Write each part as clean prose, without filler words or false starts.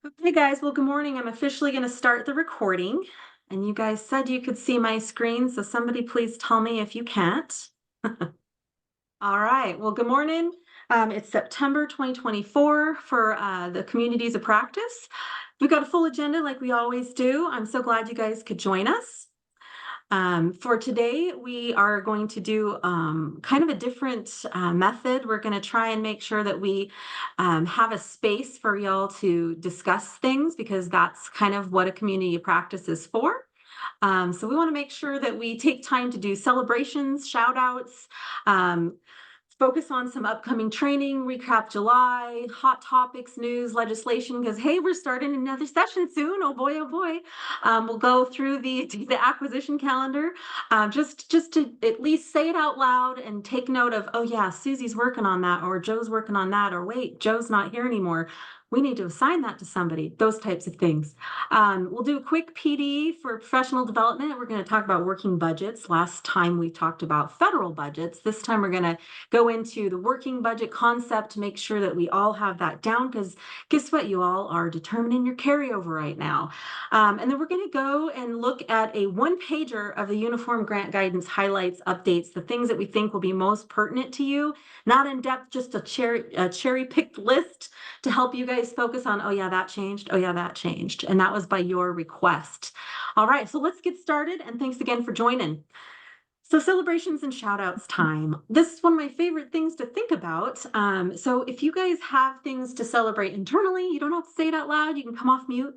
Okay, guys. Well, good morning. I'm officially going to start the recording. And you guys said you could see my screen, so somebody please tell me if you can't. All right. Well, good morning. It's September 2024 for the Communities of Practice. We've got a full agenda like we always do. I'm so glad you guys could join us. For today, we are going to do kind of a different method. We're going to try and make sure that we have a space for y'all to discuss things because that's kind of what a community practice is for. So we want to make sure that we take time to do celebrations, shout outs, focus on some upcoming training, recap July, hot topics, news, legislation, because hey, we're starting another session soon. Oh boy, oh boy. We'll go through the acquisition calendar, just to at least say it out loud and take note of, oh yeah, Susie's working on that, or Joe's working on that, or wait, Joe's not here anymore. We need to assign that to somebody, those types of things. We'll do a quick PD for professional development. We're going to talk about working budgets. Last time we talked about federal budgets. This time we're going to go into the working budget concept to make sure that we all have that down, because guess what? You all are determining your carryover right now. And then we're going to go and look at a one-pager of the Uniform Grant Guidance highlights, updates, the things that we think will be most pertinent to you, not in depth, just a cherry-picked list to help you guys focus on, oh yeah, that changed. Oh yeah, that changed. And that was by your request. All right, so let's get started. And thanks again for joining. So celebrations and shout outs time. This is one of my favorite things to think about. So if you guys have things to celebrate internally, you don't have to say it out loud. You can come off mute.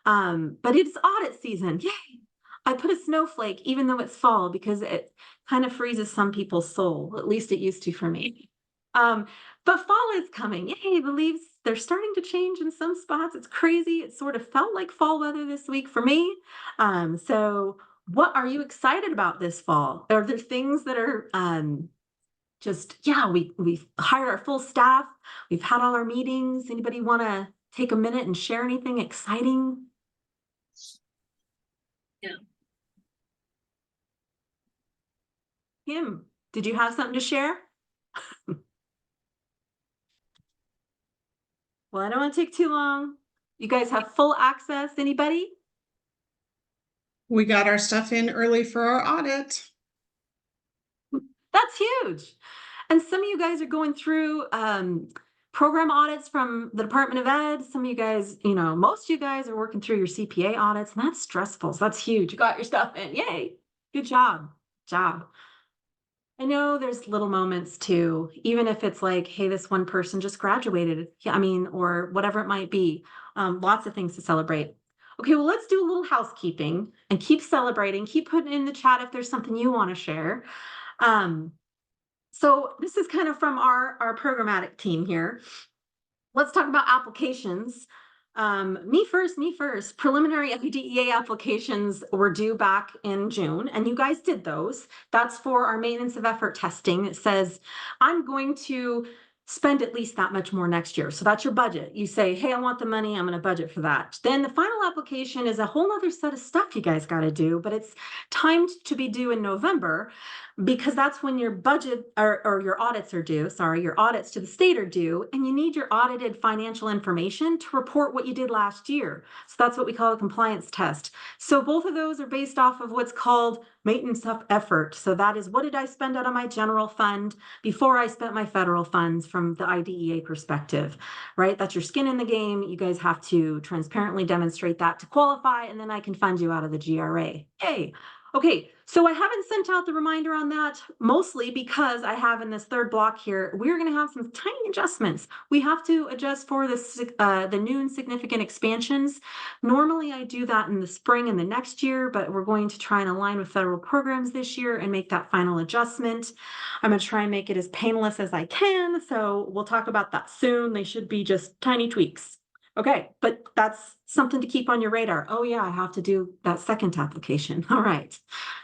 But it's audit season. Yay! I put a snowflake, even though it's fall, because it kind of freezes some people's soul. At least it used to for me. But fall is coming. Yay, the leaves, they're starting to change in some spots. It's crazy. It sort of felt like fall weather this week for me. So what are you excited about this fall? Are there things that are just, yeah, we've hired our full staff. We've had all our meetings. Anybody want to take a minute and share anything exciting? Yeah. Kim, did you have something to share? Well, I don't want to take too long. You guys have full access. Anybody? We got our stuff in early for our audit. That's huge. And some of you guys are going through program audits from the Department of Ed. Some of you guys, most of you guys are working through your CPA audits, and that's stressful. So that's huge. You got your stuff in. Yay. Good job. Job. I know there's little moments too, even if it's like, hey, this one person just graduated. Yeah, I mean, or whatever it might be. Lots of things to celebrate. Okay, well, let's do a little housekeeping and keep celebrating. Keep putting in the chat if there's something you want to share. So this is kind of from our programmatic team here. Let's talk about applications. Me first. Preliminary FFGCA applications were due back in June, and you guys did those. That's for our maintenance of effort testing. It says, I'm going to spend at least that much more next year. So that's your budget. You say, hey, I want the money. I'm going to budget for that. Then the final application is a whole other set of stuff you guys got to do, but it's timed to be due in November because that's when your budget or your audits are due. Sorry, your audits to the state are due, and you need your audited financial information to report what you did last year. So that's what we call a compliance test. So both of those are based off of what's called maintenance of effort. So that is, what did I spend out of my general fund before I spent my federal funds from the IDEA perspective, right? That's your skin in the game. You guys have to transparently demonstrate that to qualify, and then I can fund you out of the GRA. Yay. Okay, so I haven't sent out the reminder on that, mostly because I have in this third block here, we're going to have some tiny adjustments. We have to adjust for the new and significant expansions. Normally I do that in the spring and the next year, but we're going to try and align with federal programs this year and make that final adjustment. I'm going to try and make it as painless as I can, so we'll talk about that soon. They should be just tiny tweaks. Okay, but that's something to keep on your radar. Oh yeah, I have to do that second application. All right.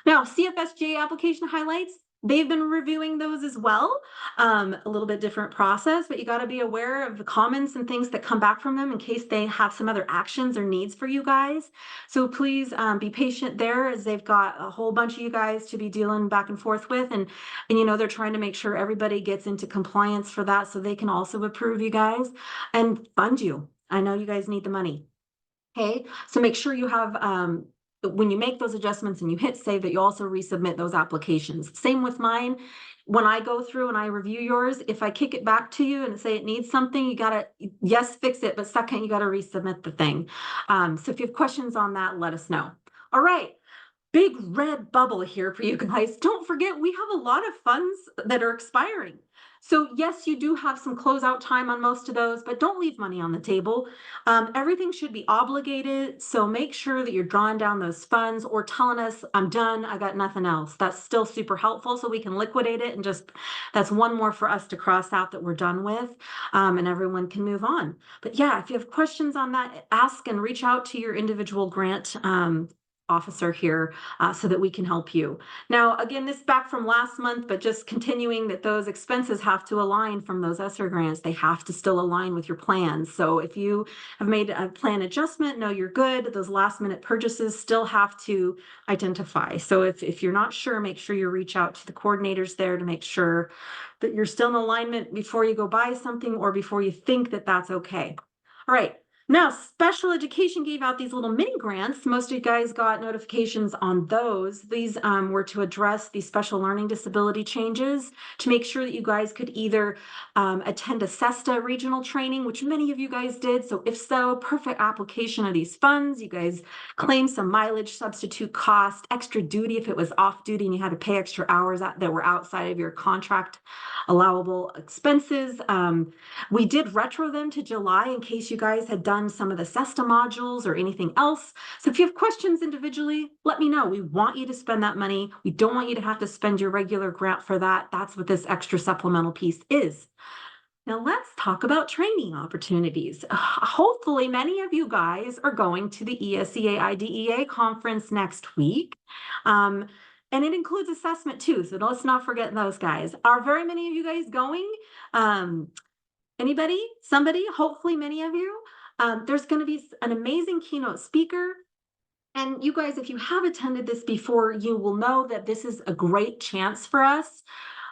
Now, CFSGA application highlights, they've been reviewing those as well. A little bit different process, but you got to be aware of the comments and things that come back from them in case they have some other actions or needs for you guys. So please be patient there, as they've got a whole bunch of you guys to be dealing back and forth with. And they're trying to make sure everybody gets into compliance for that so they can also approve you guys and fund you. I know you guys need the money. Okay, so make sure you have, when you make those adjustments and you hit save, that you also resubmit those applications. Same with mine. When I go through and I review yours, if I kick it back to you and say it needs something, you gotta, yes, fix it, but second, you gotta resubmit the thing. So if you have questions on that, let us know. All right. Big red bubble here for you guys. Don't forget, we have a lot of funds that are expiring. So yes, you do have some closeout time on most of those, but don't leave money on the table. Everything should be obligated. So make sure that you're drawing down those funds or telling us, I'm done, I got nothing else. That's still super helpful so we can liquidate it and just, that's one more for us to cross out that we're done with, and everyone can move on. But yeah, if you have questions on that, ask and reach out to your individual grant officer here, so that we can help you. Now, again, this back from last month, but just continuing that those expenses have to align from those ESSER grants. They have to still align with your plans. So if you have made a plan adjustment, no, you're good. Those last minute purchases still have to identify. So if you're not sure, make sure you reach out to the coordinators there to make sure that you're still in alignment before you go buy something or before you think that that's okay. All right. Now, special education gave out these little mini grants. Most of you guys got notifications on those. These were to address the special learning disability changes to make sure that you guys could either attend a SESTA regional training, which many of you guys did. So if so, perfect application of these funds. You guys claim some mileage substitute cost, extra duty if it was off duty and you had to pay extra hours that were outside of your contract allowable expenses. We did retro them to July in case you guys had done some of the SESTA modules or anything else. So if you have questions individually, let me know. We want you to spend that money. We don't want you to have to spend your regular grant for that. That's what this extra supplemental piece is. Now let's talk about training opportunities. Hopefully many of you guys are going to the ESEA IDEA conference next week. And it includes assessment too, so let's not forget those guys. Are very many of you guys going? Anybody? Somebody? Hopefully many of you. There's going to be an amazing keynote speaker. And you guys, if you have attended this before, you will know that this is a great chance for us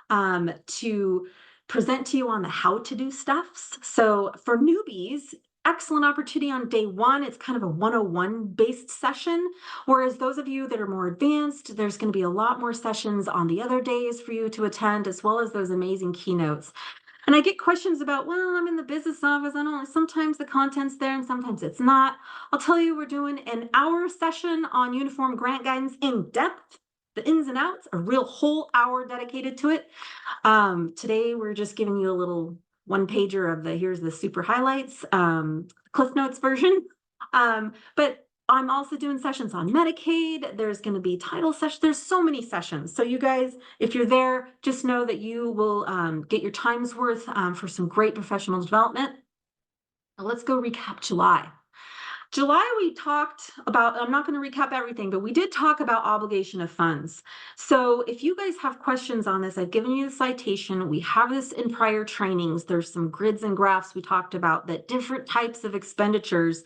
to present to you on the how to do stuffs. So for newbies, excellent opportunity on day one. It's kind of a 101 based session. Whereas those of you that are more advanced, there's going to be a lot more sessions on the other days for you to attend, as well as those amazing keynotes. And I get questions about, well, I'm in the business office. I don't, sometimes the content's there and sometimes it's not. I'll tell you, we're doing an hour session on uniform grant guidance in depth, the ins and outs, a real whole hour dedicated to it. Today, we're just giving you a little one pager of here's the super highlights, Cliff Notes version. But I'm also doing sessions on Medicaid. There's going to be title sessions. There's so many sessions. So you guys, if you're there, just know that you will get your time's worth for some great professional development. Now let's go recap July. July, we talked about, I'm not going to recap everything, but we did talk about obligation of funds. So if you guys have questions on this, I've given you the citation. We have this in prior trainings. There's some grids and graphs we talked about that different types of expenditures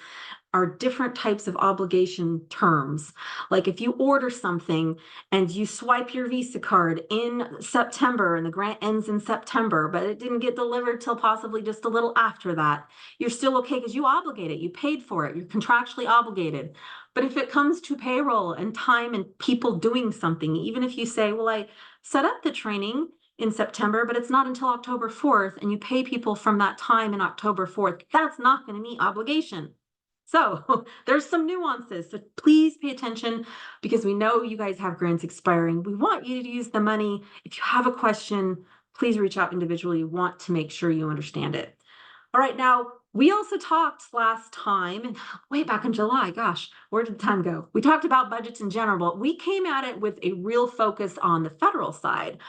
are different types of obligation terms. Like if you order something and you swipe your Visa card in September and the grant ends in September, but it didn't get delivered till possibly just a little after that, you're still okay because you obligated, you paid for it, you're contractually obligated. But if it comes to payroll and time and people doing something, even if you say, well, I set up the training in September, but it's not until October 4th, and you pay people from that time in October 4th, that's not going to meet obligation. So there's some nuances. So please pay attention because we know you guys have grants expiring. We want you to use the money. If you have a question, please reach out individually. We want to make sure you understand it. All right, now we also talked last time, and way back in July, gosh, where did the time go? We talked about budgets in general, but we came at it with a real focus on the federal side.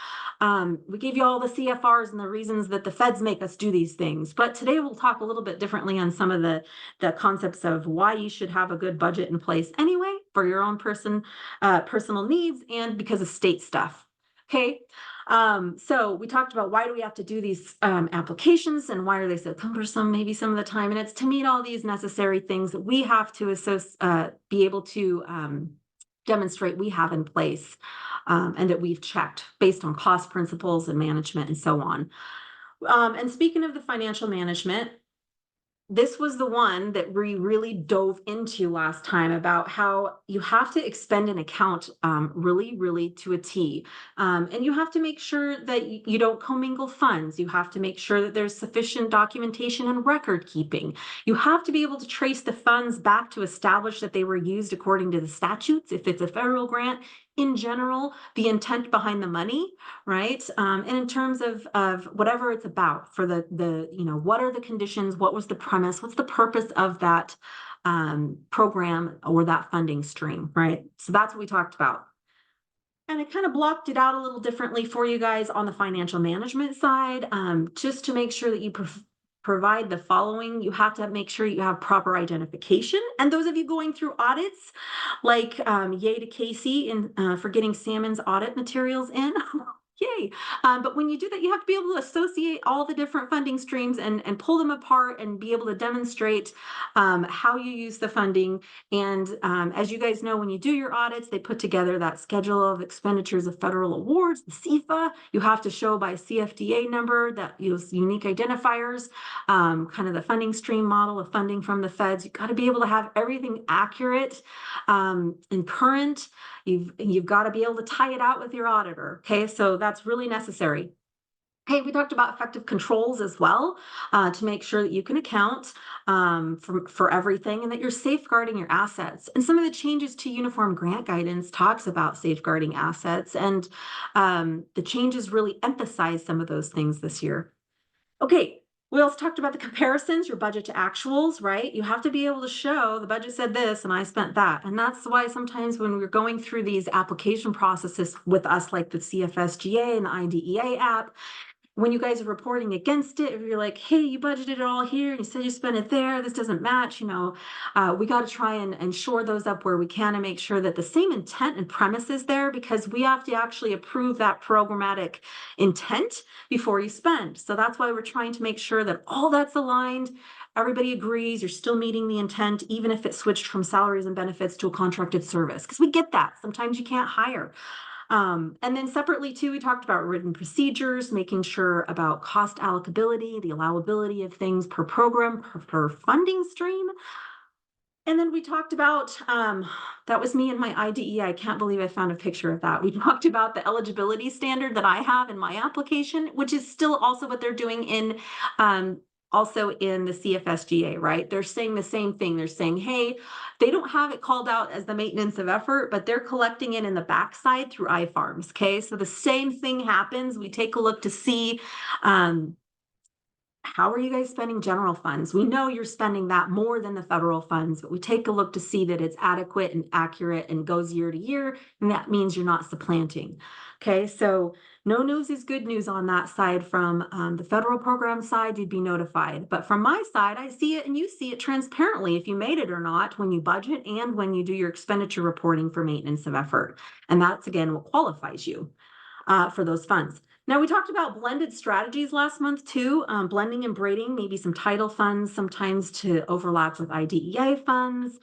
We gave you all the CFRs and the reasons that the feds make us do these things. But today we'll talk a little bit differently on some of the concepts of why you should have a good budget in place anyway for your own personal needs and because of state stuff. Okay. So we talked about why do we have to do these applications and why are they so cumbersome maybe some of the time, and it's to meet all these necessary things that we have to be able to demonstrate we have in place and that we've checked based on cost principles and management and so on. And speaking of the financial management, this was the one that we really dove into last time about how you have to expend an account really to a T. And you have to make sure that you don't commingle funds. You have to make sure that there's sufficient documentation and record keeping. You have to be able to trace the funds back to establish that they were used according to the statutes. If it's a federal grant, in general, the intent behind the money, right? And in terms of whatever it's about for the what are the conditions, what was the premise, what's the purpose of that program or that funding stream, right? So that's what we talked about. And I kind of blocked it out a little differently for you guys on the financial management side, just to make sure that you provide the following. You have to make sure you have proper identification. And those of you going through audits, like yay to Casey for getting Salmon's audit materials in. Yay. But when you do that, you have to be able to associate all the different funding streams and pull them apart and be able to demonstrate how you use the funding. And as you guys know, when you do your audits, they put together that schedule of expenditures of federal awards, the CFA. You have to show by CFDA number that use unique identifiers, kind of the funding stream model of funding from the feds. You've got to be able to have everything accurate and current. You've got to be able to tie it out with your auditor. Okay, so that's really necessary. Hey, we talked about effective controls as well to make sure that you can account for everything and that you're safeguarding your assets. And some of the changes to Uniform Grant Guidance talks about safeguarding assets, and the changes really emphasize some of those things this year. Okay, we also talked about the comparisons, your budget to actuals, right? You have to be able to show the budget said this and I spent that. And that's why sometimes when we're going through these application processes with us, like the CFSGA and the IDEA app, when you guys are reporting against it, if you're like, hey, you budgeted it all here, and you said you spent it there, this doesn't match, we got to try and shore those up where we can and make sure that the same intent and premise is there, because we have to actually approve that programmatic intent before you spend. So that's why we're trying to make sure that all that's aligned. Everybody agrees you're still meeting the intent, even if it switched from salaries and benefits to a contracted service, because we get that. Sometimes you can't hire. And then separately too, we talked about written procedures, making sure about cost allocability, the allowability of things per program, per funding stream. And then we talked about, that was me and my IDE. I can't believe I found a picture of that. We talked about the eligibility standard that I have in my application, which is still also what they're doing in also in the CFSGA, right? They're saying the same thing. They're saying, hey, they don't have it called out as the maintenance of effort, but they're collecting it in the backside through iFarms, okay? So the same thing happens. We take a look to see how are you guys spending general funds? We know you're spending that more than the federal funds, but we take a look to see that it's adequate and accurate and goes year to year, and that means you're not supplanting. Okay, so no news is good news on that side. From the federal program side, you'd be notified. But from my side, I see it and you see it transparently if you made it or not when you budget and when you do your expenditure reporting for maintenance of effort. And that's, again, what qualifies you for those funds. Now, we talked about blended strategies last month too, blending and braiding, maybe some title funds, sometimes to overlap with IDEA funds.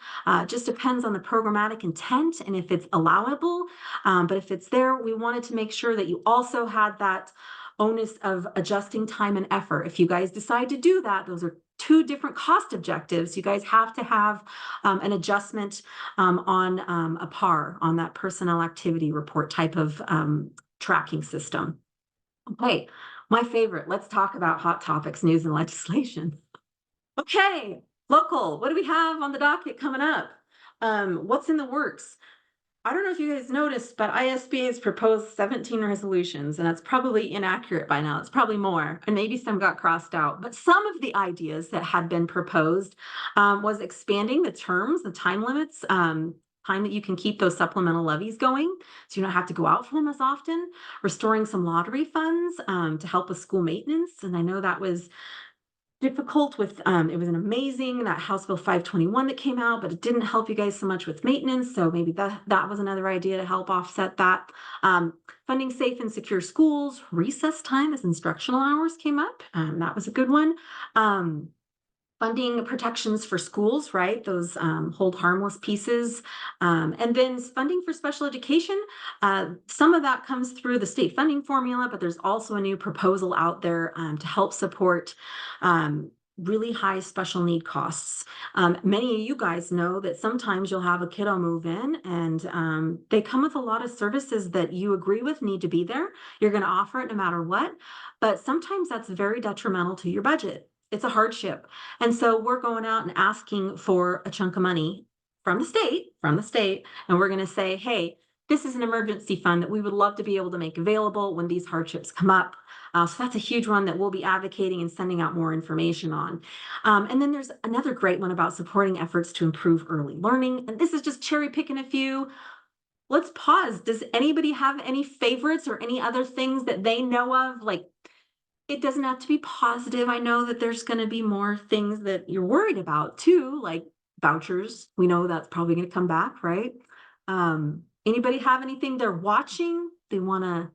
Just depends on the programmatic intent and if it's allowable. But if it's there, we wanted to make sure that you also had that onus of adjusting time and effort. If you guys decide to do that, those are two different cost objectives. You guys have to have an adjustment on a PAR, on that personnel activity report type of tracking system. Okay, my favorite. Let's talk about hot topics, news, and legislation. Okay, local. What do we have on the docket coming up? What's in the works? I don't know if you guys noticed, but ISBA has proposed 17 resolutions, and that's probably inaccurate by now. It's probably more, and maybe some got crossed out. But some of the ideas that had been proposed was expanding the terms, the time limits, time that you can keep those supplemental levies going, so you don't have to go out for them as often, restoring some lottery funds to help with school maintenance. And I know that was difficult with, it was an amazing, that House Bill 521 that came out, but it didn't help you guys so much with maintenance. So maybe that was another idea to help offset that. Funding safe and secure schools, recess time as instructional hours came up. That was a good one. Funding protections for schools, right? Those hold harmless pieces. And then funding for special education. Some of that comes through the state funding formula, but there's also a new proposal out there to help support really high special need costs. Many of you guys know that sometimes you'll have a kiddo move in and they come with a lot of services that you agree with need to be there. You're going to offer it no matter what, but sometimes that's very detrimental to your budget. It's a hardship. And so we're going out and asking for a chunk of money from the state, and we're going to say, hey, this is an emergency fund that we would love to be able to make available when these hardships come up. So that's a huge one that we'll be advocating and sending out more information on. And then there's another great one about supporting efforts to improve early learning. And this is just cherry picking a few. Let's pause. Does anybody have any favorites or any other things that they know of? Like, it doesn't have to be positive. I know that there's going to be more things that you're worried about too, like vouchers. We know that's probably going to come back, right? Anybody have anything they're watching they want to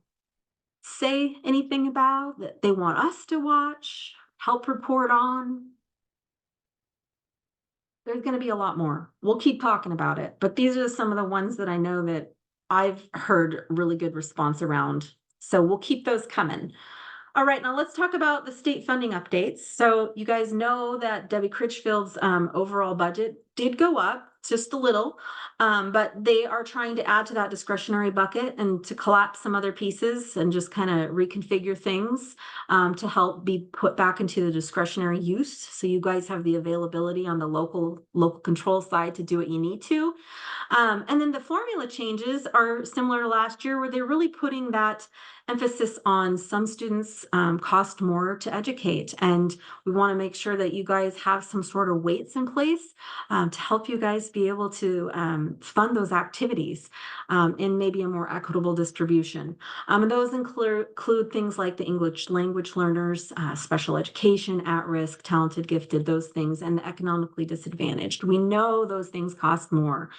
say anything about that they want us to watch, help report on? There's going to be a lot more. We'll keep talking about it, but these are some of the ones that I know that I've heard really good response around. So we'll keep those coming. All right, now let's talk about the state funding updates. So you guys know that Debbie Critchfield's overall budget did go up just a little, but they are trying to add to that discretionary bucket and to collapse some other pieces and just kind of reconfigure things to help be put back into the discretionary use. So you guys have the availability on the local control side to do what you need to. And then the formula changes are similar to last year, where they're really putting that emphasis on some students cost more to educate. And we want to make sure that you guys have some sort of weights in place to help you guys be able to fund those activities in maybe a more equitable distribution. And those include things like the English language learners, special education, at-risk, talented, gifted, those things, and the economically disadvantaged. We know those things cost more.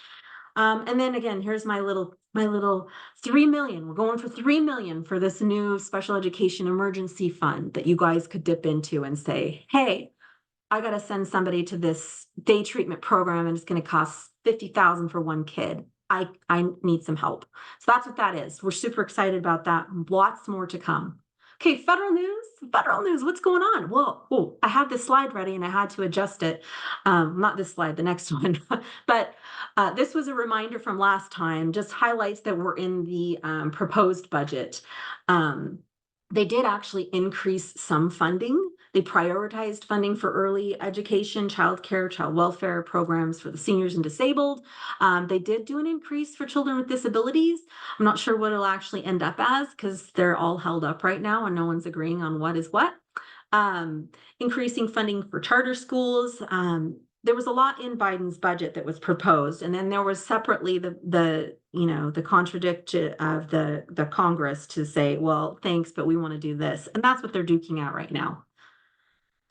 And then again, here's my little 3 million. We're going for 3 million for this new special education emergency fund that you guys could dip into and say, hey, I got to send somebody to this day treatment program and it's going to cost 50,000 for one kid. I need some help. So that's what that is. We're super excited about that. Lots more to come. Okay, federal news, what's going on? Well, oh, I had this slide ready and I had to adjust it. Not this slide, the next one. But this was a reminder from last time, just highlights that we're in the proposed budget. They did actually increase some funding. They prioritized funding for early education, childcare, child welfare programs for the seniors and disabled. They did do an increase for children with disabilities. I'm not sure what it'll actually end up as because they're all held up right now and no one's agreeing on what is what. Increasing funding for charter schools. There was a lot in Biden's budget that was proposed, and then there was separately the contradiction of the Congress to say, well, thanks, but we want to do this, and that's what they're duking out right now.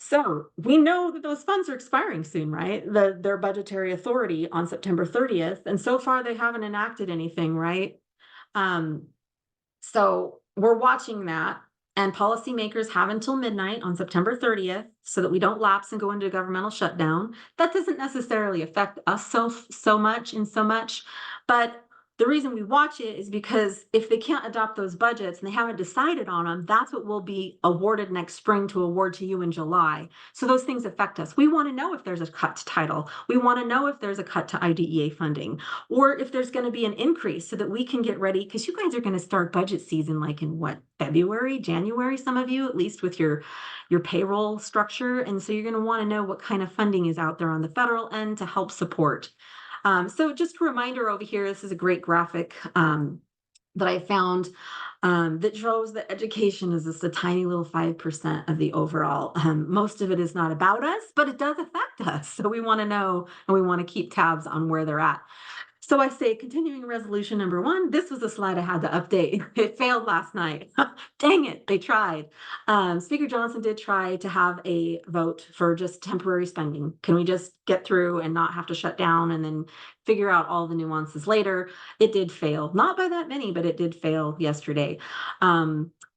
So we know that those funds are expiring soon, right? Their budgetary authority on September 30th, and so far they haven't enacted anything, right? So we're watching that. And policymakers have until midnight on September 30th so that we don't lapse and go into a governmental shutdown. That doesn't necessarily affect us so much, but the reason we watch it is because if they can't adopt those budgets and they haven't decided on them, that's what will be awarded next spring to award to you in July. So those things affect us. We want to know if there's a cut to title. We want to know if there's a cut to IDEA funding, or if there's going to be an increase so that we can get ready, because you guys are going to start budget season like in what, February, January, some of you, at least with your payroll structure. And so you're going to want to know what kind of funding is out there on the federal end to help support. So just a reminder over here, this is a great graphic that I found that shows that education is just a tiny little 5% of the overall. Most of it is not about us, but it does affect us. So we want to know and we want to keep tabs on where they're at. So I say continuing resolution number 1, this was a slide I had to update. It failed last night. Dang it, they tried. Speaker Johnson did try to have a vote for just temporary spending. Can we just get through and not have to shut down and then figure out all the nuances later. It did fail, not by that many, but it did fail yesterday.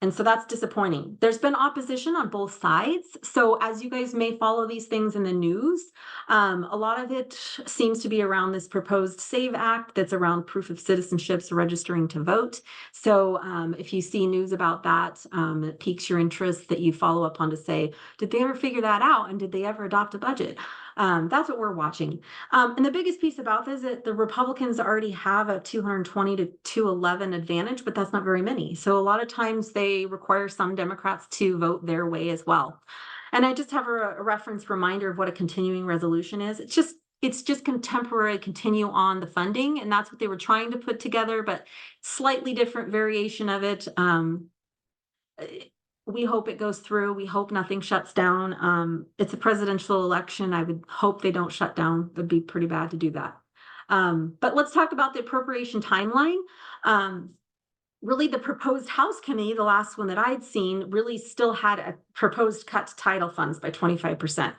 And so that's disappointing. There's been opposition on both sides. So as you guys may follow these things in the news, a lot of it seems to be around this proposed SAVE Act that's around proof of citizenships registering to vote. So if you see news about that, it piques your interest that you follow up on to say, did they ever figure that out? And did they ever adopt a budget? That's what we're watching. And the biggest piece about this is that the Republicans already have a 220 to 211 advantage, but that's not very many. So a lot of times they require some Democrats to vote their way as well. And I just have a reference reminder of what a continuing resolution is. It's just contemporary continue on the funding, and that's what they were trying to put together, but slightly different variation of it. We hope it goes through. We hope nothing shuts down. It's a presidential election. I would hope they don't shut down. It'd be pretty bad to do that. But let's talk about the appropriation timeline. Really, the proposed House committee, the last one that I'd seen, really still had a proposed cut to title funds by 25%.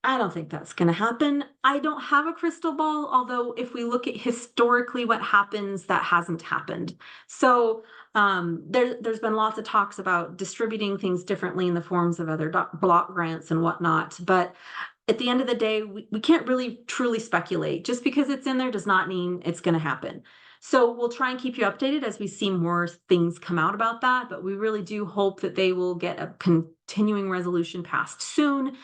I don't think that's going to happen. I don't have a crystal ball, although if we look at historically what happens, that hasn't happened. So there's been lots of talks about distributing things differently in the forms of other block grants and whatnot. But at the end of the day, we can't really truly speculate. Just because it's in there does not mean it's going to happen. So we'll try and keep you updated as we see more things come out about that. But we really do hope that they will get a continuing resolution passed soon.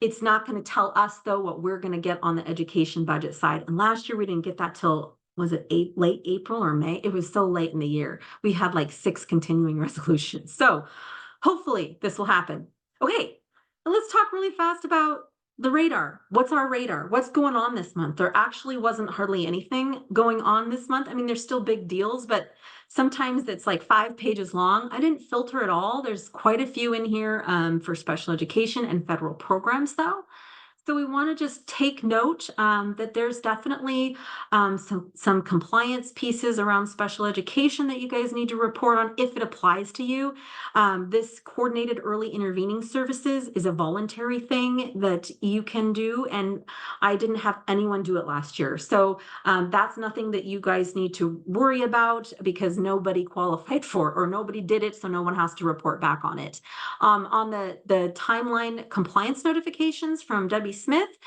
It's not going to tell us, though, what we're going to get on the education budget side. And last year, we didn't get that till, was it late April or May? It was so late in the year. We had like 6 continuing resolutions. So hopefully this will happen. Okay, let's talk really fast about the radar. What's our radar? What's going on this month? There actually wasn't hardly anything going on this month. I mean, there's still big deals, but sometimes it's like 5 pages long. I didn't filter it all. There's quite a few in here for special education and federal programs, though. So we want to just take note that there's definitely some compliance pieces around special education that you guys need to report on if it applies to you. This coordinated early intervening services is a voluntary thing that you can do, and I didn't have anyone do it last year. So that's nothing that you guys need to worry about because nobody qualified for it or nobody did it, so no one has to report back on it. On the timeline compliance notifications from Debbie Smith,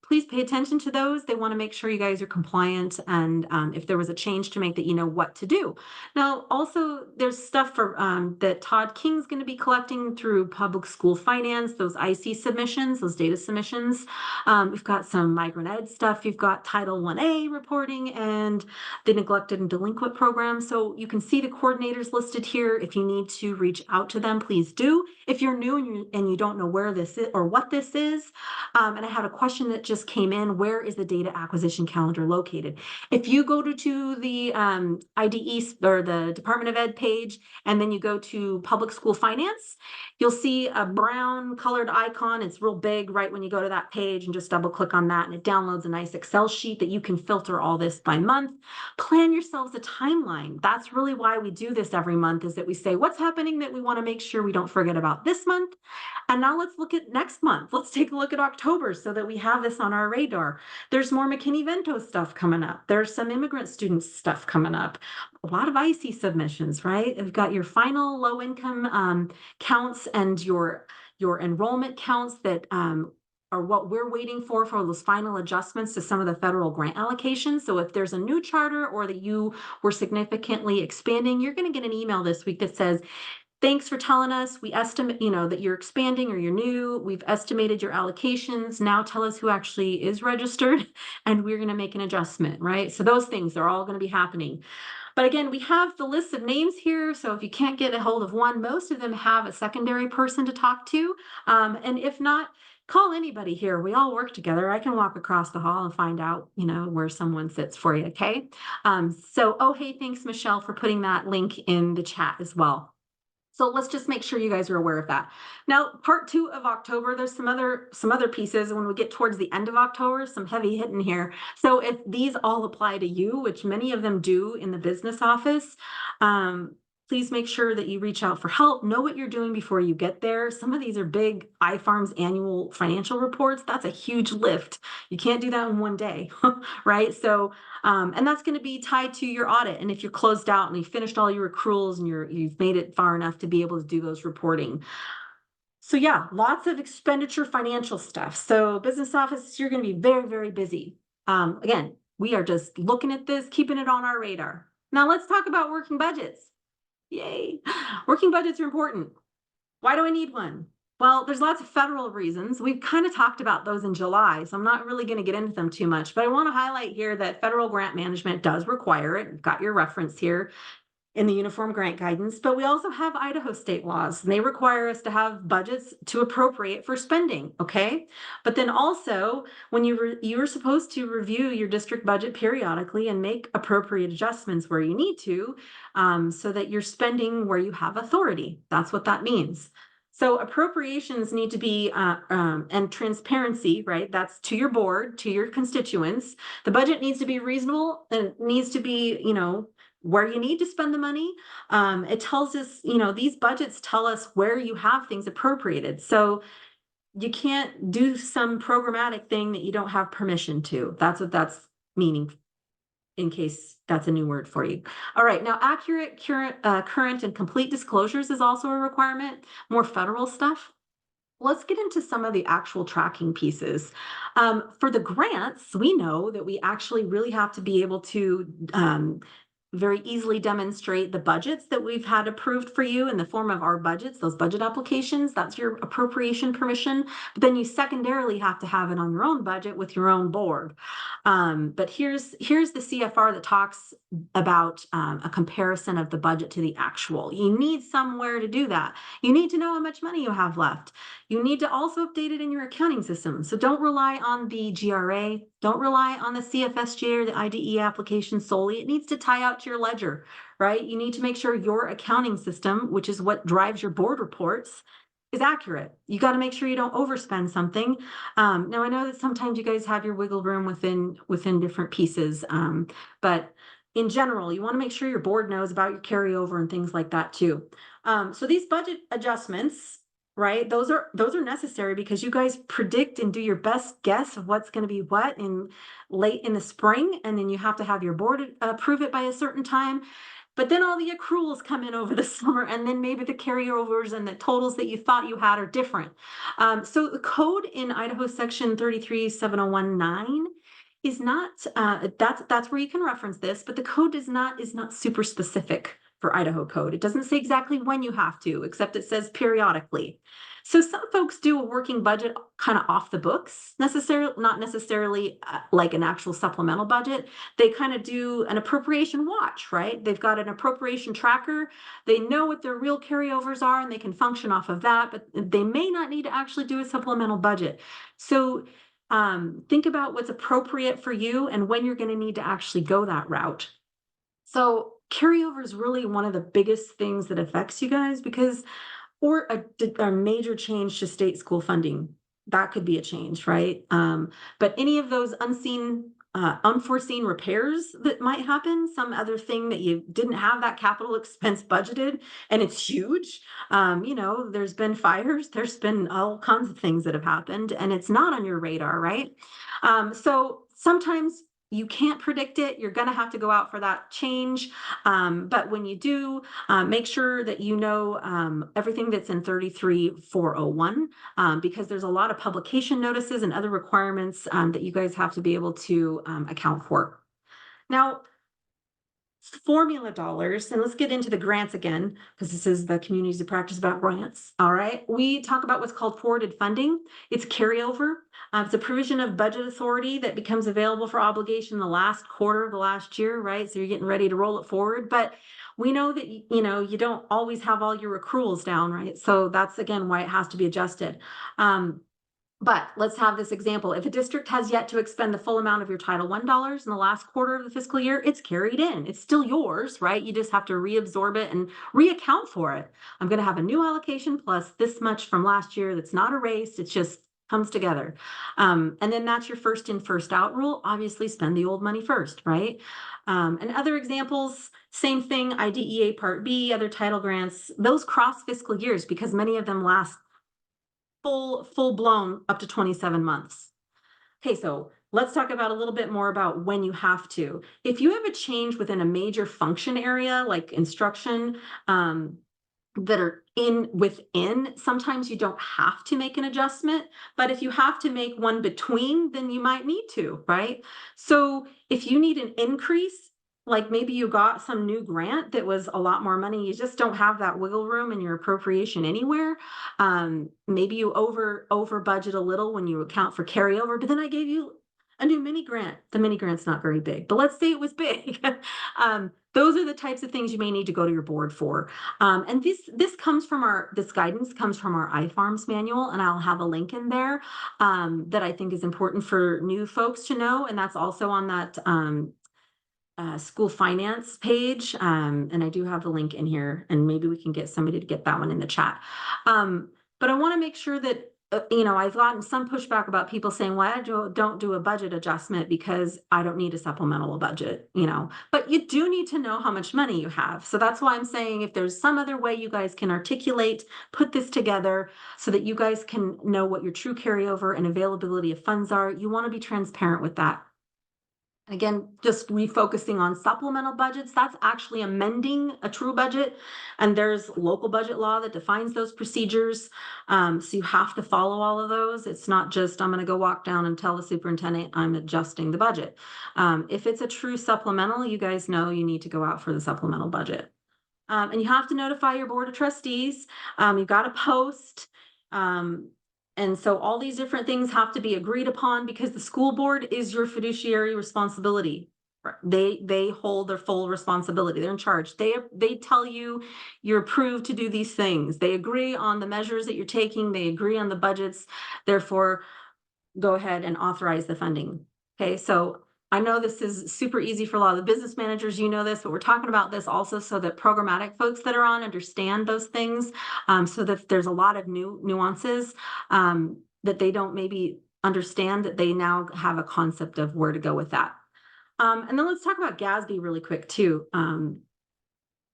please pay attention to those. They want to make sure you guys are compliant, and if there was a change to make, that you know what to do. Now, also, there's stuff for that Todd King's going to be collecting through public school finance, those IC submissions, those data submissions. We've got some migrant ed stuff. You've got Title 1A reporting and the neglected and delinquent program. So you can see the coordinators listed here. If you need to reach out to them, please do. If you're new and you don't know where this is or what this is, and I have a question that just came in, where is the data acquisition calendar located? If you go to the IDE or the Department of Ed page, and then you go to public school finance, you'll see a brown colored icon. It's real big right when you go to that page, and just double click on that and it downloads a nice Excel sheet that you can filter all this by month. Plan yourselves a timeline. That's really why we do this every month, is that we say what's happening that we want to make sure we don't forget about this month. And now let's look at next month. Let's take a look at October so that we have this on our radar. There's more McKinney-Vento stuff coming up. There's some immigrant students stuff coming up. A lot of IC submissions, right? You've got your final low income counts and your enrollment counts that are what we're waiting for those final adjustments to some of the federal grant allocations. So if there's a new charter or that you were significantly expanding, you're going to get an email this week that says, thanks for telling us. We estimate, that you're expanding or you're new. We've estimated your allocations. Now tell us who actually is registered, and we're going to make an adjustment, right? So those things are all going to be happening. But again, we have the list of names here. So if you can't get a hold of one, most of them have a secondary person to talk to. And if not, call anybody here. We all work together. I can walk across the hall and find out, where someone sits for you. Okay. Hey, thanks, Michelle, for putting that link in the chat as well. So let's just make sure you guys are aware of that. Now, part 2 of October, there's some other pieces. When we get towards the end of October, some heavy hitting here. So if these all apply to you, which many of them do in the business office, please make sure that you reach out for help. Know what you're doing before you get there. Some of these are big iFarms annual financial reports. That's a huge lift. You can't do that in one day, right? So, and that's going to be tied to your audit. And if you're closed out and you finished all your accruals and you've made it far enough to be able to do those reporting. So yeah, lots of expenditure financial stuff. So business office, you're going to be very, very busy. Again, we are just looking at this, keeping it on our radar. Now let's talk about working budgets. Yay. Working budgets are important. Why do I need one? Well, there's lots of federal reasons. We've kind of talked about those in July, so I'm not really going to get into them too much, but I want to highlight here that federal grant management does require it. You've got your reference here in the Uniform Grant Guidance, but we also have Idaho state laws, and they require us to have budgets to appropriate for spending, okay? But then also, when you're supposed to review your district budget periodically and make appropriate adjustments where you need to, so that you're spending where you have authority. That's what that means. So appropriations need to be, and transparency, right? That's to your board, to your constituents. The budget needs to be reasonable and it needs to be, where you need to spend the money. It tells us, these budgets tell us where you have things appropriated. So you can't do some programmatic thing that you don't have permission to. That's what that's meaning, in case that's a new word for you. All right, now accurate, current and complete disclosures is also a requirement, more federal stuff. Let's get into some of the actual tracking pieces. For the grants, we know that we actually really have to be able to very easily demonstrate the budgets that we've had approved for you in the form of our budgets, those budget applications. That's your appropriation permission. But then you secondarily have to have it on your own budget with your own board. But here's the CFR that talks about a comparison of the budget to the actual. You need somewhere to do that. You need to know how much money you have left. You need to also update it in your accounting system. So don't rely on the GRA. Don't rely on the CFSGA or the IDE application solely. It needs to tie out to your ledger, right? You need to make sure your accounting system, which is what drives your board reports, is accurate. You got to make sure you don't overspend something. Now I know that sometimes you guys have your wiggle room within different pieces, but in general, you want to make sure your board knows about your carryover and things like that too. So these budget adjustments, right? Those are necessary because you guys predict and do your best guess of what's going to be what in late in the spring, and then you have to have your board approve it by a certain time. But then all the accruals come in over the summer, and then maybe the carryovers and the totals that you thought you had are different. So the code in Idaho section 337019 is not, that's where you can reference this, but the code is not super specific for Idaho code. It doesn't say exactly when you have to, except it says periodically. So some folks do a working budget kind of off the books, not necessarily like an actual supplemental budget. They kind of do an appropriation watch, right? They've got an appropriation tracker. They know what their real carryovers are and they can function off of that, but they may not need to actually do a supplemental budget. So think about what's appropriate for you and when you're going to need to actually go that route. So carryover is really one of the biggest things that affects you guys because, or a major change to state school funding, that could be a change, right? But any of those unforeseen repairs that might happen, some other thing that you didn't have that capital expense budgeted and it's huge. There's been fires, there's been all kinds of things that have happened and it's not on your radar, right? So sometimes you can't predict it. You're going to have to go out for that change. But when you do, make sure that you know everything that's in 33401 because there's a lot of publication notices and other requirements that you guys have to be able to account for. Now, formula dollars, and let's get into the grants again, because this is the communities of practice about grants. All right, we talk about what's called forwarded funding. It's carryover. It's a provision of budget authority that becomes available for obligation in the last quarter of the last year, right? So you're getting ready to roll it forward, but we know that you don't always have all your accruals down, right? So that's again why it has to be adjusted. But let's have this example. If a district has yet to expend the full amount of your Title I dollars in the last quarter of the fiscal year, it's carried in. It's still yours, right? You just have to reabsorb it and reaccount for it. I'm going to have a new allocation plus this much from last year that's not erased. It's just comes together. And then that's your first in, first out rule. Obviously, spend the old money first, right? And other examples, same thing, IDEA Part B, other title grants, those cross fiscal years because many of them last full blown up to 27 months. Okay, so let's talk about a little bit more about when you have to. If you have a change within a major function area like instruction, that are within, sometimes you don't have to make an adjustment, but if you have to make one between, then you might need to, right? So if you need an increase, like maybe you got some new grant that was a lot more money, you just don't have that wiggle room in your appropriation anywhere. Maybe you over budget a little when you account for carryover, but then I gave you a new mini grant. The mini grant's not very big, but let's say it was big. Those are the types of things you may need to go to your board for. And this comes from this guidance comes from our iFarms manual, and I'll have a link in there that I think is important for new folks to know. And that's also on that school finance page. And I do have the link in here, and maybe we can get somebody to get that one in the chat. But I want to make sure that I've gotten some pushback about people saying, "Well, I don't do a budget adjustment because I don't need a supplemental budget." But you do need to know how much money you have. So that's why I'm saying if there's some other way you guys can articulate, put this together so that you guys can know what your true carryover and availability of funds are. You want to be transparent with that. Again, just refocusing on supplemental budgets, that's actually amending a true budget. And there's local budget law that defines those procedures. So you have to follow all of those. It's not just, I'm going to go walk down and tell the superintendent I'm adjusting the budget. If it's a true supplemental, you guys know you need to go out for the supplemental budget. And you have to notify your board of trustees. You've got to post. And so all these different things have to be agreed upon because the school board is your fiduciary responsibility. They hold their full responsibility. They're in charge. They tell you you're approved to do these things. They agree on the measures that you're taking. They agree on the budgets. Therefore, go ahead and authorize the funding. Okay, so I know this is super easy for a lot of the business managers, this, but we're talking about this also so that programmatic folks that are on understand those things, so that there's a lot of nuances that they don't maybe understand, that they now have a concept of where to go with that. And then let's talk about GASB really quick too.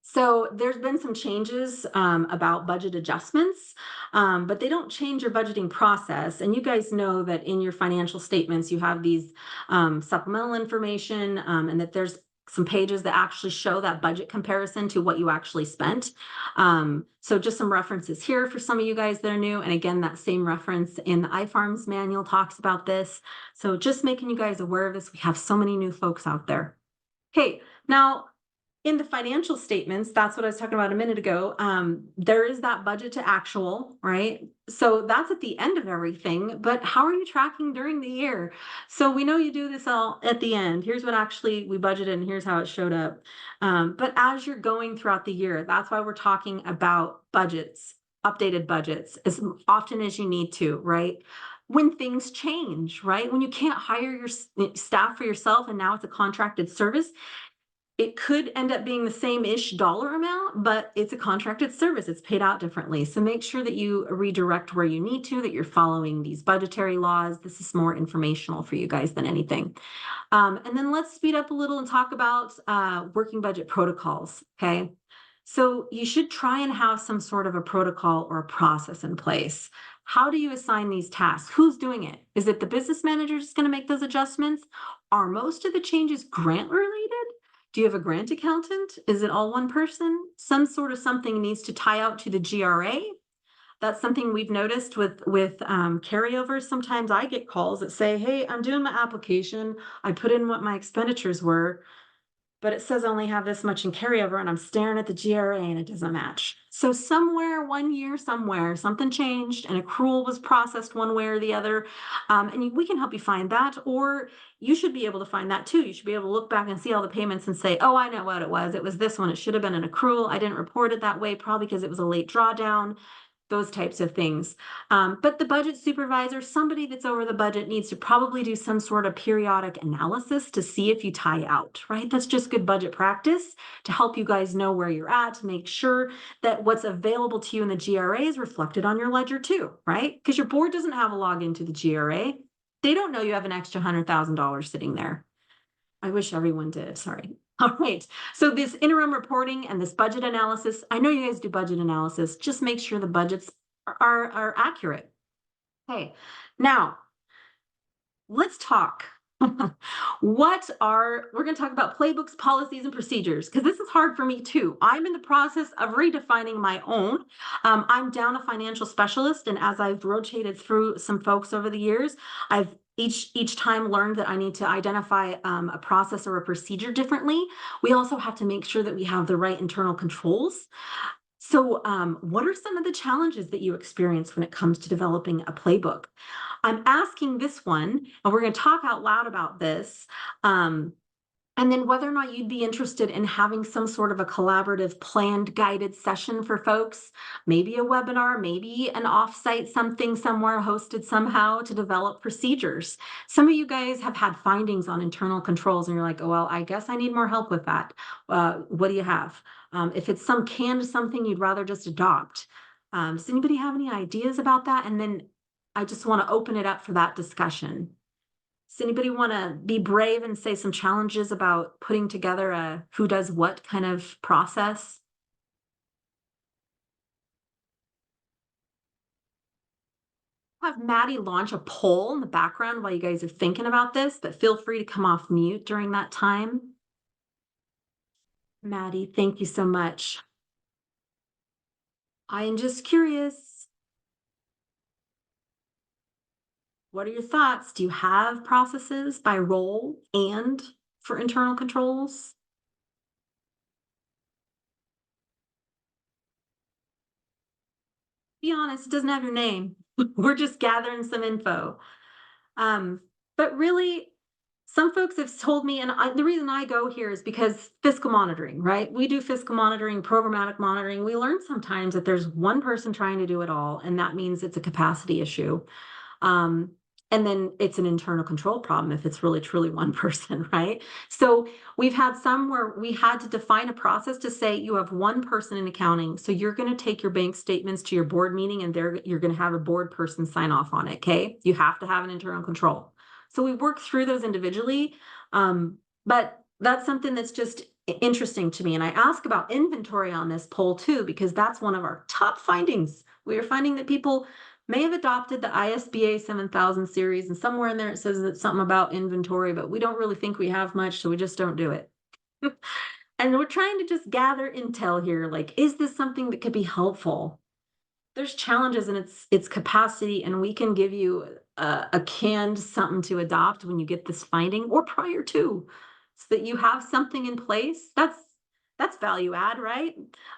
So there's been some changes about budget adjustments, but they don't change your budgeting process. And you guys know that in your financial statements, you have these supplemental information and that there's some pages that actually show that budget comparison to what you actually spent. So just some references here for some of you guys that are new. And again, that same reference in the iFarms manual talks about this. So just making you guys aware of this. We have so many new folks out there. Okay, now, in the financial statements, that's what I was talking about a minute ago. There is that budget to actual, right? So that's at the end of everything, but how are you tracking during the year? So we know you do this all at the end. Here's what actually we budgeted and here's how it showed up. But as you're going throughout the year, that's why we're talking about budgets, updated budgets, as often as you need to, right? When things change, right? When you can't hire your staff for yourself and now it's a contracted service, it could end up being the same-ish dollar amount, but it's a contracted service. It's paid out differently. So make sure that you redirect where you need to, that you're following these budgetary laws. This is more informational for you guys than anything. And then let's speed up a little and talk about working budget protocols, okay? So you should try and have some sort of a protocol or a process in place. How do you assign these tasks? Who's doing it? Is it the business manager just going to make those adjustments? Are most of the changes grant related? Do you have a grant accountant? Is it all one person? Some sort of something needs to tie out to the GRA. That's something we've noticed with carryovers. Sometimes I get calls that say, "Hey, I'm doing my application. I put in what my expenditures were, but it says I only have this much in carryover and I'm staring at the GRA and it doesn't match." So somewhere, one year, somewhere, something changed and accrual was processed one way or the other. And we can help you find that, or you should be able to find that too. You should be able to look back and see all the payments and say, "Oh, I know what it was. It was this one. It should have been an accrual. I didn't report it that way, probably because it was a late drawdown." those types of things. But the budget supervisor, somebody that's over the budget, needs to probably do some sort of periodic analysis to see if you tie out, right? That's just good budget practice to help you guys know where you're at, to make sure that what's available to you in the GRA is reflected on your ledger too, right? Because your board doesn't have a login to the GRA. They don't know you have an extra $100,000 sitting there. I wish everyone did, sorry. All right, so this interim reporting and this budget analysis, I know you guys do budget analysis, just make sure the budgets are accurate. Okay, now let's talk. We're going to talk about playbooks, policies, and procedures, because this is hard for me too. I'm in the process of redefining my own. I'm down a financial specialist, and as I've rotated through some folks over the years, I've each time learned that I need to identify a process or a procedure differently. We also have to make sure that we have the right internal controls. So, what are some of the challenges that you experience when it comes to developing a playbook? I'm asking this one, and we're going to talk out loud about this. And then whether or not you'd be interested in having some sort of a collaborative planned guided session for folks, maybe a webinar, maybe an offsite something somewhere hosted somehow to develop procedures. Some of you guys have had findings on internal controls and you're like, oh, well, I guess I need more help with that. What do you have? If it's some canned something you'd rather just adopt. Does anybody have any ideas about that? And then I just want to open it up for that discussion. Does anybody want to be brave and say some challenges about putting together a who does what kind of process? Have Maddie launch a poll in the background while you guys are thinking about this, but feel free to come off mute during that time. Maddie, thank you so much. I am just curious. What are your thoughts? Do you have processes by role and for internal controls? Be honest, it doesn't have your name. We're just gathering some info. But really, some folks have told me, and the reason I go here is because fiscal monitoring, right? We do fiscal monitoring, programmatic monitoring. We learn sometimes that there's one person trying to do it all, and that means it's a capacity issue. And then it's an internal control problem if it's really truly one person, right? So we've had some where we had to define a process to say you have one person in accounting. So you're going to take your bank statements to your board meeting and you're going to have a board person sign off on it. Okay. You have to have an internal control. So we work through those individually. But that's something that's just interesting to me. And I ask about inventory on this poll too, because that's one of our top findings. We are finding that people may have adopted the ISBA 7000 series, and somewhere in there it says that something about inventory, but we don't really think we have much, so we just don't do it. And we're trying to just gather intel here, like, is this something that could be helpful? There's challenges in its capacity, and we can give you a canned something to adopt when you get this finding or prior to, so that you have something in place. That's value add, right?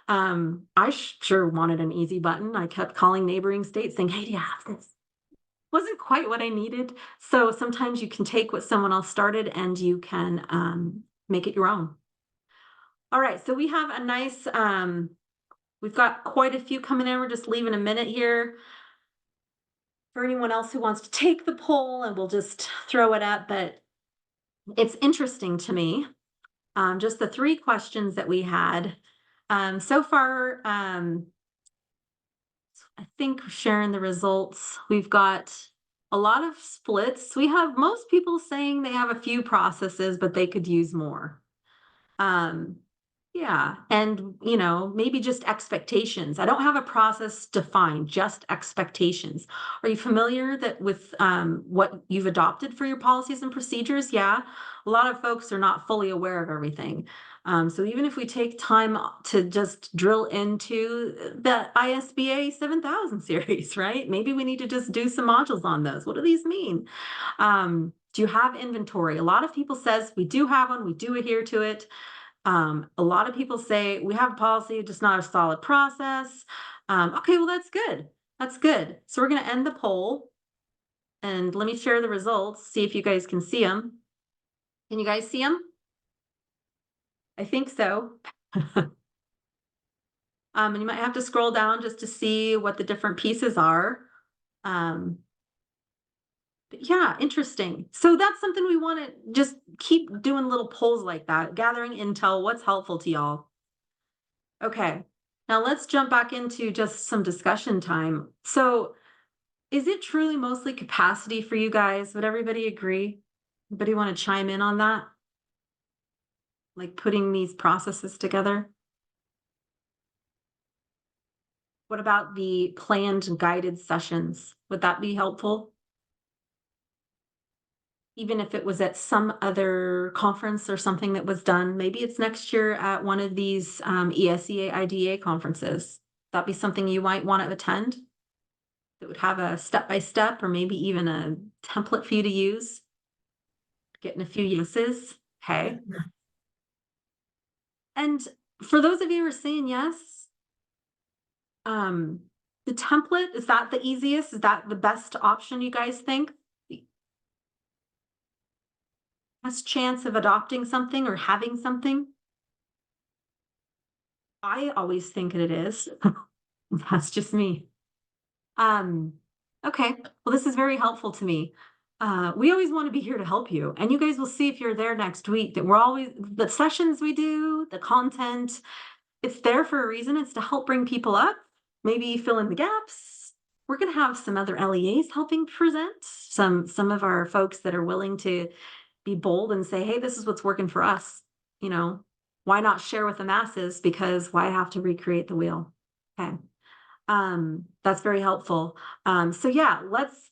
I sure wanted an easy button. I kept calling neighboring states saying, hey, do you have this? Wasn't quite what I needed. So sometimes you can take what someone else started and you can make it your own. All right, so we have a nice, we've got quite a few coming in. We're just leaving a minute here for anyone else who wants to take the poll, and we'll just throw it up. But it's interesting to me. Just the 3 questions that we had. So far, I think sharing the results, we've got a lot of splits. We have most people saying they have a few processes, but they could use more. Yeah, and maybe just expectations. I don't have a process defined, just expectations. Are you familiar with what you've adopted for your policies and procedures? Yeah, a lot of folks are not fully aware of everything. So even if we take time to just drill into the ISBA 7000 series, right? Maybe we need to just do some modules on those. What do these mean? Do you have inventory? A lot of people says we do have one, we do adhere to it. A lot of people say we have a policy, just not a solid process. Okay, well, that's good. That's good. So we're going to end the poll and let me share the results, see if you guys can see them. Can you guys see them? I think so. And you might have to scroll down just to see what the different pieces are. But yeah, interesting. So that's something we want to just keep doing little polls like that, gathering intel, what's helpful to y'all. Okay, now let's jump back into just some discussion time. So is it truly mostly capacity for you guys? Would everybody agree? Anybody want to chime in on that? Like putting these processes together? What about the planned and guided sessions? Would that be helpful? Even if it was at some other conference or something that was done, maybe it's next year at one of these ESEA IDA conferences. That'd be something you might want to attend. That would have a step-by-step or maybe even a template for you to use. Getting a few yeses. Okay. And for those of you who are saying yes, the template, is that the easiest? Is that the best option you guys think? The best chance of adopting something or having something? I always think it is. That's just me. Um, okay. Well, this is very helpful to me. We always want to be here to help you. And you guys will see if you're there next week that we're always, the sessions we do, the content, it's there for a reason. It's to help bring people up, maybe fill in the gaps. We're going to have some other LEAs helping present, some of our folks that are willing to be bold and say, hey, this is what's working for us. You know, why not share with the masses? Because why have to recreate the wheel? Okay. That's very helpful. So yeah,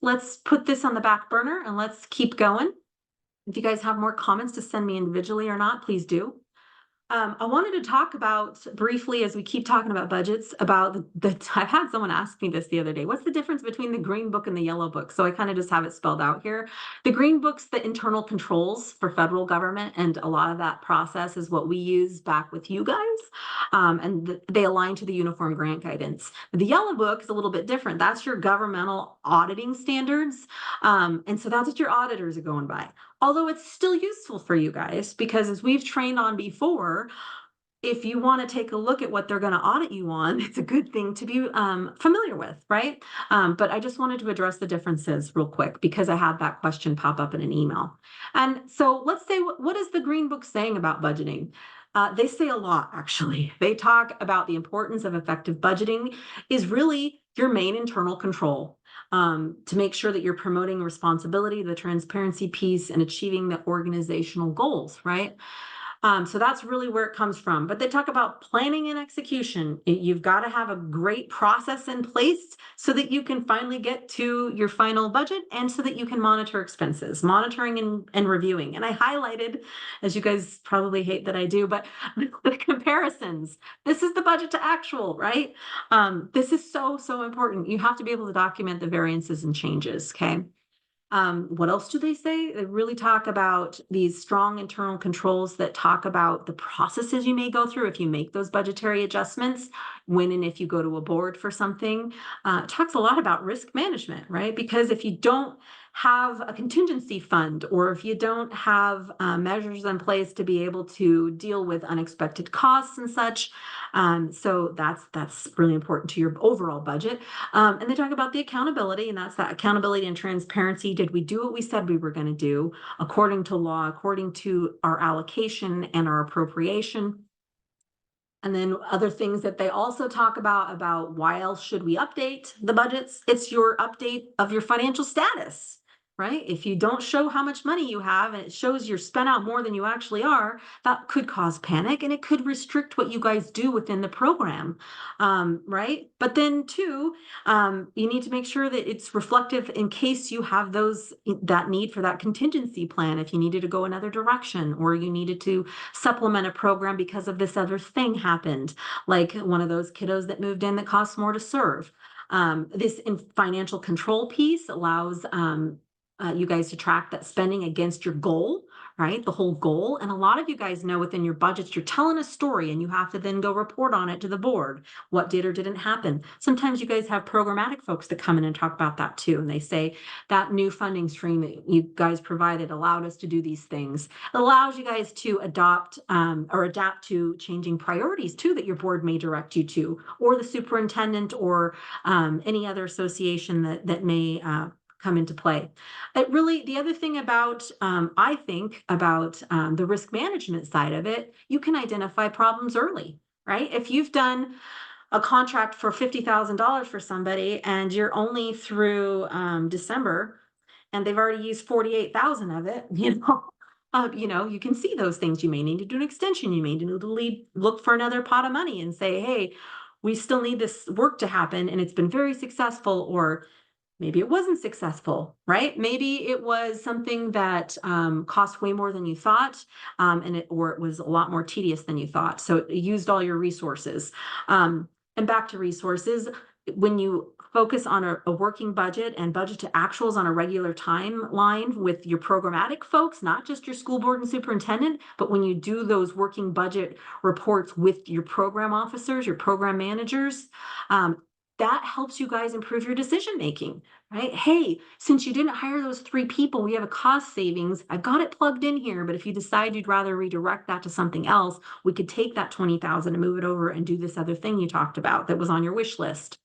let's put this on the back burner and let's keep going. If you guys have more comments to send me individually or not, please do. I wanted to talk about briefly, as we keep talking about budgets, about I've had someone ask me this the other day. What's the difference between the green book and the yellow book? So I kind of just have it spelled out here. The green book's the internal controls for federal government, and a lot of that process is what we use back with you guys. And they align to the uniform grant guidance. The yellow book is a little bit different. That's your governmental auditing standards. And so that's what your auditors are going by. Although it's still useful for you guys, because as we've trained on before, if you want to take a look at what they're going to audit you on, it's a good thing to be familiar with, right? But I just wanted to address the differences real quick because I had that question pop up in an email. And so let's say, what is the Green Book saying about budgeting? They say a lot, actually. They talk about the importance of effective budgeting is really your main internal control. To make sure that you're promoting responsibility, the transparency piece, and achieving the organizational goals, right? So that's really where it comes from. But they talk about planning and execution. You've got to have a great process in place so that you can finally get to your final budget and so that you can monitor expenses, monitoring and reviewing. And I highlighted, as you guys probably hate that I do, but the comparisons. This is the budget to actual, right? This is so important. You have to be able to document the variances and changes, okay? What else do they say? They really talk about these strong internal controls that talk about the processes you may go through if you make those budgetary adjustments, when and if you go to a board for something. It talks a lot about risk management, right? Because if you don't have a contingency fund, or if you don't have measures in place to be able to deal with unexpected costs and such, so that's really important to your overall budget. And they talk about the accountability, and that's that accountability and transparency. Did we do what we said we were going to do according to law, according to our allocation and our appropriation? And then other things that they also talk about why else should we update the budgets? It's your update of your financial status, right? If you don't show how much money you have and it shows you're spent out more than you actually are, that could cause panic and it could restrict what you guys do within the program, right? But then too, you need to make sure that it's reflective in case you have that need for that contingency plan, if you needed to go another direction or you needed to supplement a program because of this other thing happened, like one of those kiddos that moved in that costs more to serve. This financial control piece allows you guys to track that spending against your goal, right? The whole goal. And a lot of you guys know within your budgets, you're telling a story and you have to then go report on it to the board. What did or didn't happen? Sometimes you guys have programmatic folks that come in and talk about that too. And they say that new funding stream that you guys provided allowed us to do these things. It allows you guys to adopt or adapt to changing priorities too that your board may direct you to, or the superintendent or any other association that may come into play. It really, the other thing about, I think about the risk management side of it, you can identify problems early, right? If you've done a contract for $50,000 for somebody and you're only through December and they've already used 48,000 of it, you can see those things. You may need to do an extension. You may need to look for another pot of money and say, hey, we still need this work to happen and it's been very successful, or maybe it wasn't successful, right? Maybe it was something that cost way more than you thought, or it was a lot more tedious than you thought. So it used all your resources. And back to resources, when you focus on a working budget and budget to actuals on a regular timeline with your programmatic folks, not just your school board and superintendent, but when you do those working budget reports with your program officers, your program managers, that helps you guys improve your decision making, right? Hey, since you didn't hire those 3 people, we have a cost savings. I've got it plugged in here, but if you decide you'd rather redirect that to something else, we could take that 20,000 and move it over and do this other thing you talked about that was on your wish list.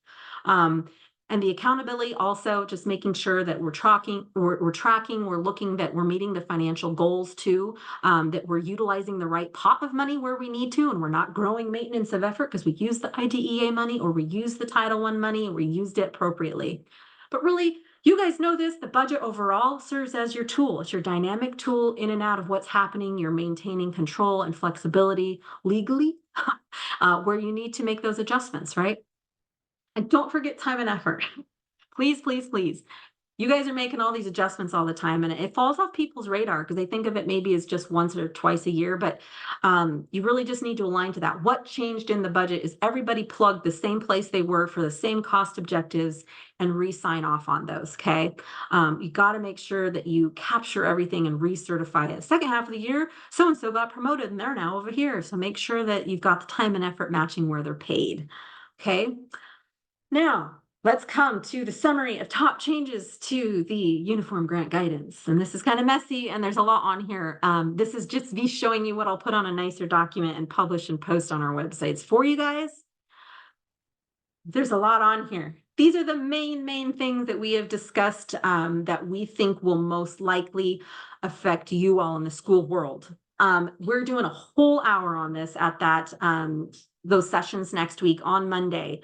And the accountability also, just making sure that we're tracking, we're looking that we're meeting the financial goals too, that we're utilizing the right pot of money where we need to, and we're not growing maintenance of effort because we use the IDEA money or we use the Title I money and we used it appropriately. But really, you guys know this, the budget overall serves as your tool. It's your dynamic tool in and out of what's happening. You're maintaining control and flexibility legally where you need to make those adjustments, right? And don't forget time and effort. Please, please, please. You guys are making all these adjustments all the time, and it falls off people's radar because they think of it maybe as just once or twice a year, but you really just need to align to that. What changed in the budget is everybody plugged the same place they were for the same cost objectives and re-sign off on those, okay? You got to make sure that you capture everything and recertify it. Second half of the year, so-and-so got promoted and they're now over here. So make sure that you've got the time and effort matching where they're paid, okay? Now, let's come to the summary of top changes to the uniform grant guidance. And this is kind of messy and there's a lot on here. This is just me showing you what I'll put on a nicer document and publish and post on our websites for you guys. There's a lot on here. These are the main things that we have discussed that we think will most likely affect you all in the school world. We're doing a whole hour on this at those sessions next week on Monday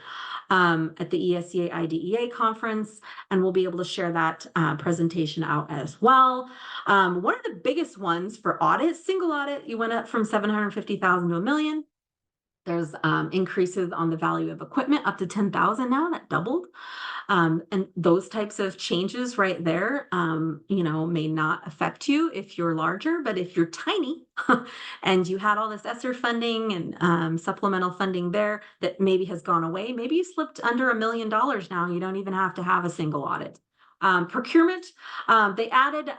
at the ESEA IDEA conference, and we'll be able to share that presentation out as well. One of the biggest ones for audits, single audit, you went up from 750,000 to $1 million. There's increases on the value of equipment up to 10,000 now, that doubled. And those types of changes right there, may not affect you if you're larger, but if you're tiny and you had all this ESSER funding and supplemental funding there that maybe has gone away, maybe you slipped under $1 million now, and you don't even have to have a single audit. Procurement, they added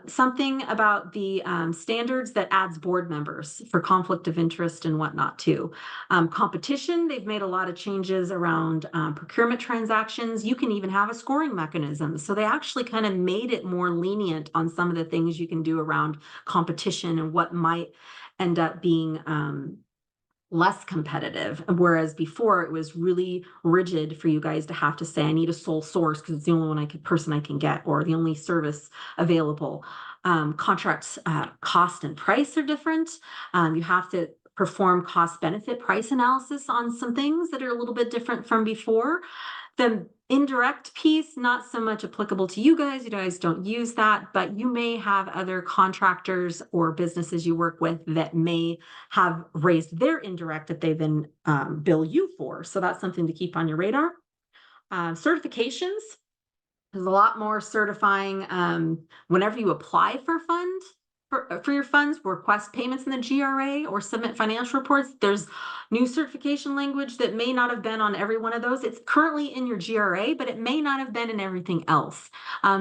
something about the standards that adds board members for conflict of interest and whatnot too. Competition, they've made a lot of changes around procurement transactions. You can even have a scoring mechanism. So they actually kind of made it more lenient on some of the things you can do around competition and what might end up being less competitive, whereas before it was really rigid for you guys to have to say, I need a sole source because it's the only person I can get, or the only service available. Contracts cost and price are different. You have to perform cost benefit price analysis on some things that are a little bit different from before. The indirect piece, not so much applicable to you guys don't use that, but you may have other contractors or businesses you work with that may have raised their indirect that they then bill you for. So that's something to keep on your radar. Certifications, there's a lot more certifying whenever you apply for funds. For your funds, request payments in the GRA or submit financial reports. There's new certification language that may not have been on every one of those. It's currently in your GRA, but it may not have been in everything else.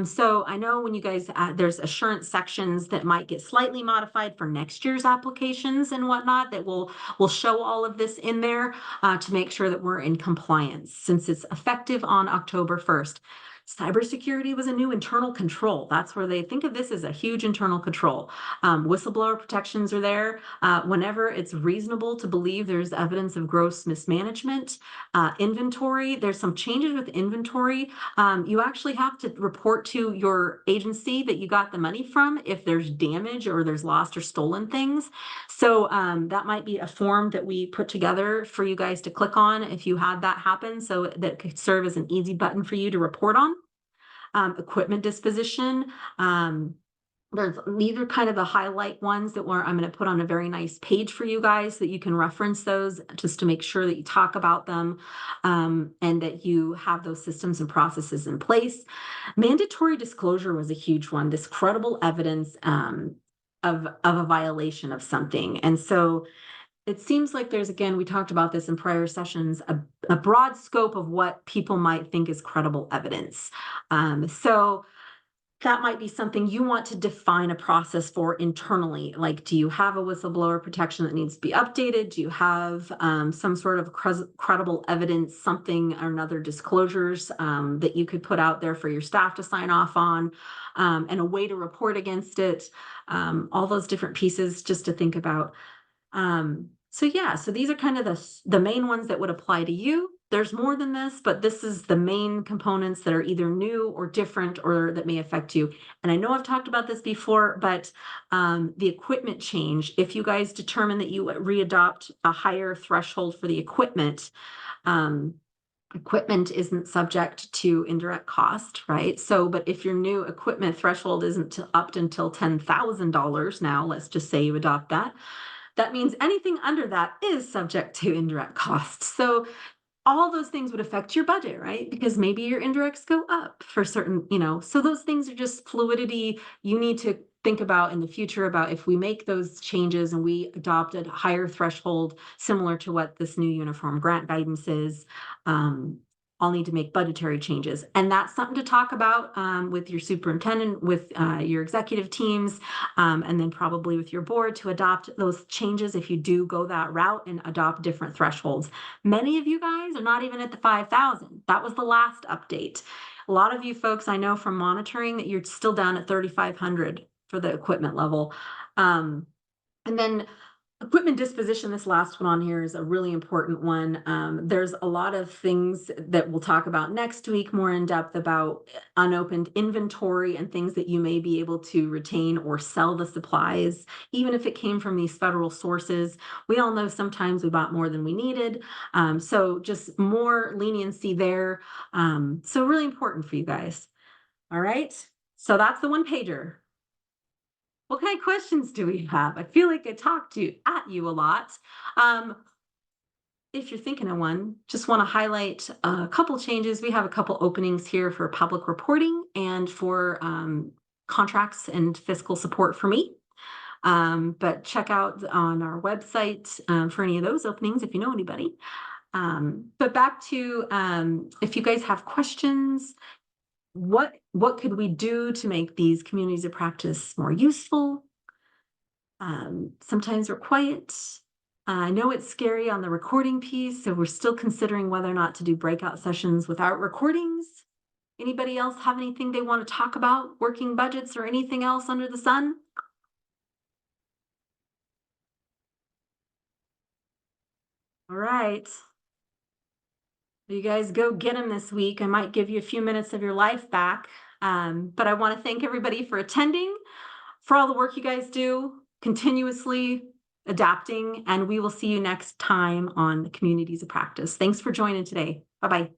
So I know when you guys, there's assurance sections that might get slightly modified for next year's applications and whatnot that will show all of this in there to make sure that we're in compliance since it's effective on October 1st. Cybersecurity was a new internal control. That's where they think of this as a huge internal control. Whistleblower protections are there whenever it's reasonable to believe there's evidence of gross mismanagement. Inventory, there's some changes with inventory. You actually have to report to your agency that you got the money from if there's damage or there's lost or stolen things. So that might be a form that we put together for you guys to click on if you had that happen, so that could serve as an easy button for you to report on. Equipment disposition. These are kind of the highlight ones that I'm going to put on a very nice page for you guys so that you can reference those just to make sure that you talk about them and that you have those systems and processes in place. Mandatory disclosure was a huge one, this credible evidence of a violation of something. And so it seems like there's, again, we talked about this in prior sessions, a broad scope of what people might think is credible evidence. So that might be something you want to define a process for internally. Like, do you have a whistleblower protection that needs to be updated? Do you have some sort of credible evidence, something or another disclosures that you could put out there for your staff to sign off on, and a way to report against it? All those different pieces just to think about. So these are kind of the main ones that would apply to you. There's more than this, but this is the main components that are either new or different or that may affect you. And I know I've talked about this before, but the equipment change, if you guys determine that you readopt a higher threshold for the equipment, equipment isn't subject to indirect cost, right? So, but if your new equipment threshold isn't upped until $10,000 now, let's just say you adopt that. That means anything under that is subject to indirect costs. So all those things would affect your budget, right? Because maybe your indirects go up for certain, so those things are just fluidity you need to think about in the future about if we make those changes and we adopt a higher threshold similar to what this new uniform grant guidance is. I'll need to make budgetary changes. And that's something to talk about with your superintendent, with your executive teams, and then probably with your board to adopt those changes if you do go that route and adopt different thresholds. Many of you guys are not even at the 5,000. That was the last update. A lot of you folks I know from monitoring that you're still down at 3,500 for the equipment level. And then equipment disposition, this last one on here is a really important one. There's a lot of things that we'll talk about next week more in depth about unopened inventory and things that you may be able to retain or sell the supplies, even if it came from these federal sources. We all know sometimes we bought more than we needed. So just more leniency there. So really important for you guys. All right. So that's the one pager. What kind of questions do we have? I feel like I talked at you a lot. If you're thinking of one, just want to highlight a couple changes. We have a couple openings here for public reporting and for contracts and fiscal support for me. But check out on our website for any of those openings if you know anybody. But back to if you guys have questions, what could we do to make these communities of practice more useful? Sometimes we're quiet. I know it's scary on the recording piece, so we're still considering whether or not to do breakout sessions without recordings. Anybody else have anything they want to talk about? Working budgets or anything else under the sun? All right. You guys go get them this week. I might give you a few minutes of your life back. But I want to thank everybody for attending, for all the work you guys do, continuously adapting, and we will see you next time on Communities of Practice. Thanks for joining today. Bye-bye.